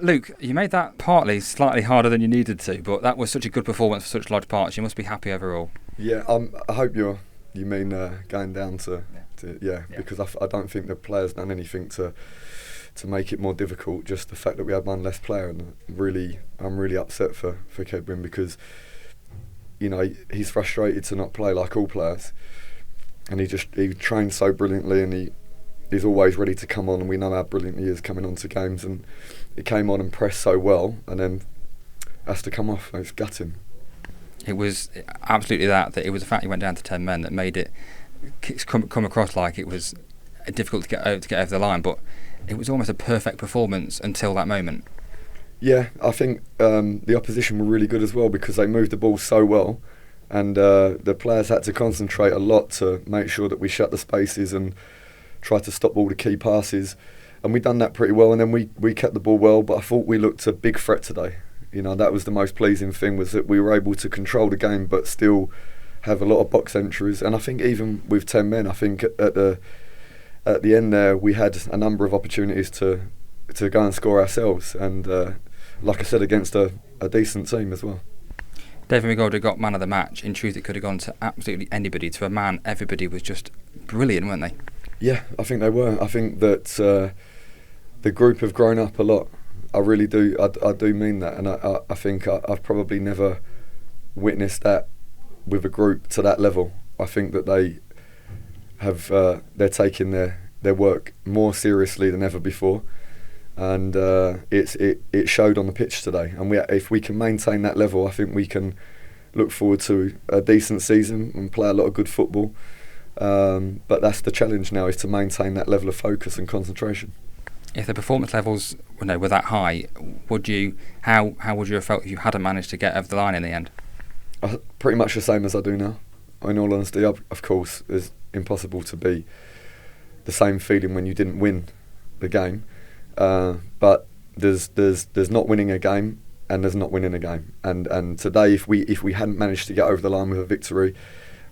Luke, you made that partly slightly harder than you needed to, but that was such a good performance for such large parts. You must be happy overall. Yeah, I hope you mean going down to because I don't think the players done anything to make it more difficult. Just the fact that we had one less player, and I'm really upset for Kedwin because he's frustrated to not play like all players, and he trains so brilliantly, and he's always ready to come on, and we know how brilliant he is coming on to games, and he came on and pressed so well and then has to come off, and it's gutting. It was absolutely that it was the fact he went down to 10 men that made it come across like it was difficult to get over the line, but it was almost a perfect performance until that moment. Yeah, I think the opposition were really good as well because they moved the ball so well, and the players had to concentrate a lot to make sure that we shut the spaces and try to stop all the key passes, and we done that pretty well, and then we kept the ball well, but I thought we looked a big threat today. That was the most pleasing thing, was that we were able to control the game but still have a lot of box entries. And I think even with 10 men, I think at the end there we had a number of opportunities to go and score ourselves, and like I said, against a decent team as well. David McGoldrick got man of the match. In truth, it could have gone to absolutely anybody. To a man, everybody was just brilliant, weren't they? Yeah, I think they were. I think that the group have grown up a lot. I really do. I do mean that, and I think I've probably never witnessed that with a group to that level. I think that they have they're taking their work more seriously than ever before, and it showed on the pitch today. And if we can maintain that level, I think we can look forward to a decent season and play a lot of good football. But that's the challenge now, is to maintain that level of focus and concentration. If the performance levels were that high, how would you have felt if you hadn't managed to get over the line in the end? Pretty much the same as I do now. In all honesty, of course, it's impossible to be the same feeling when you didn't win the game. But there's not winning a game, and there's not winning a game. And today, if we hadn't managed to get over the line with a victory,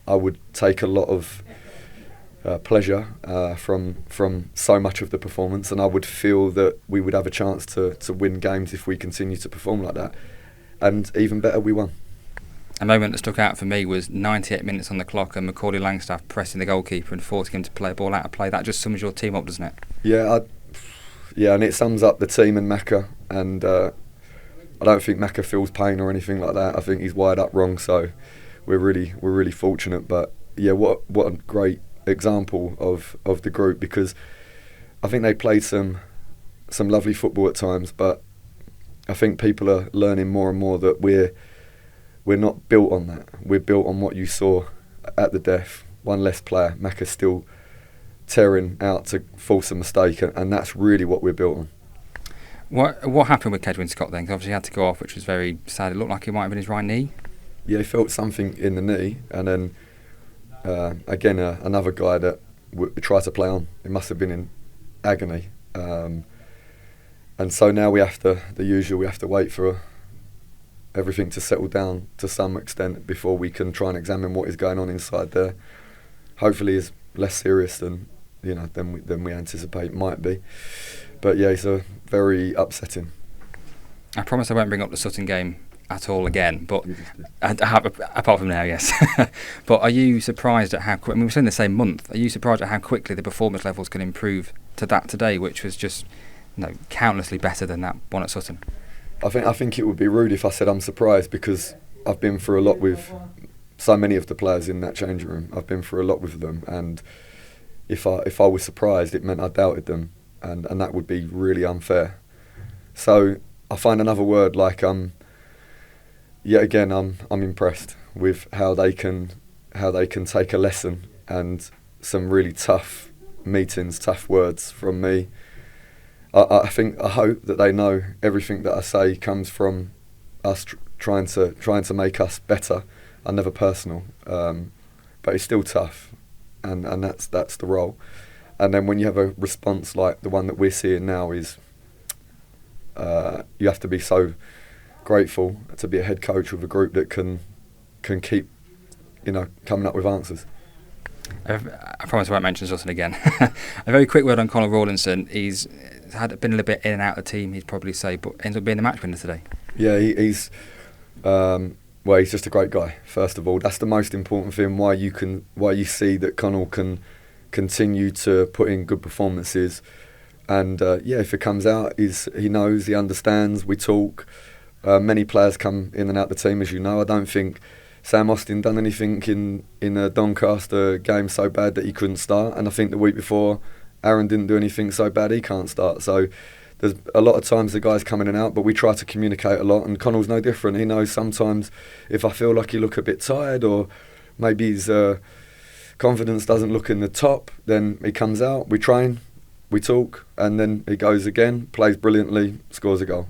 I would take a lot of pleasure from so much of the performance, and I would feel that we would have a chance to win games if we continue to perform like that. And even better, we won. A moment that stuck out for me was 98 minutes on the clock and Macaulay Langstaff pressing the goalkeeper and forcing him to play a ball out of play. That just sums your team up, doesn't it? Yeah, and it sums up the team and Macca, and I don't think Macca feels pain or anything like that. I think he's wired up wrong, so we're really fortunate. But yeah, what a great example of the group, because I think they played some lovely football at times, but I think people are learning more and more that we're not built on that. We're built on what you saw at the death. One less player, Macca's still tearing out to force a mistake, and that's really what we're built on. What happened with Kedwin Scott then? 'Cause obviously he had to go off, which was very sad. It looked like it might have been his right knee. Yeah, he felt something in the knee, and then again another guy that tried to play on. It must have been in agony, and so now we have to wait for everything to settle down to some extent before we can try and examine what is going on inside there. Hopefully it's less serious than we anticipate might be, but yeah, it's a very upsetting. I promise I won't bring up the Sutton game at all again, but apart from now, yes. But are you surprised at how quick? I mean, we're still in the same month. Are you surprised at how quickly the performance levels can improve to that today, which was just countlessly better than that one at Sutton? I think it would be rude if I said I'm surprised, because I've been through a lot with so many of the players in that changing room. I've been through a lot with them, and if I was surprised, it meant I doubted them, and that would be really unfair. So I find another word, like yet again I'm impressed with how they can take a lesson and some really tough meetings, tough words from me. I hope that they know everything that I say comes from us trying to make us better, and never personal. But it's still tough, and that's the role. And then when you have a response like the one that we're seeing now, is you have to be so grateful to be a head coach with a group that can keep coming up with answers. I promise I won't mention Sutton again. A very quick word on Conor Rawlinson. He's been a little bit in and out of the team, he'd probably say, but ends up being the match winner today. Yeah, he's he's just a great guy. First of all, that's the most important thing. Why you see that Connell can continue to put in good performances, and if it comes out, he knows, he understands. We talk. Many players come in and out the team, as you know. I don't think Sam Austin done anything in a Doncaster game so bad that he couldn't start, and I think the week before Aaron didn't do anything so bad he can't start. So there's a lot of times the guys come in and out, but we try to communicate a lot, and Connell's no different. He knows sometimes if I feel like he look a bit tired, or maybe his confidence doesn't look in the top, then he comes out, we train, we talk, and then he goes again, plays brilliantly, scores a goal.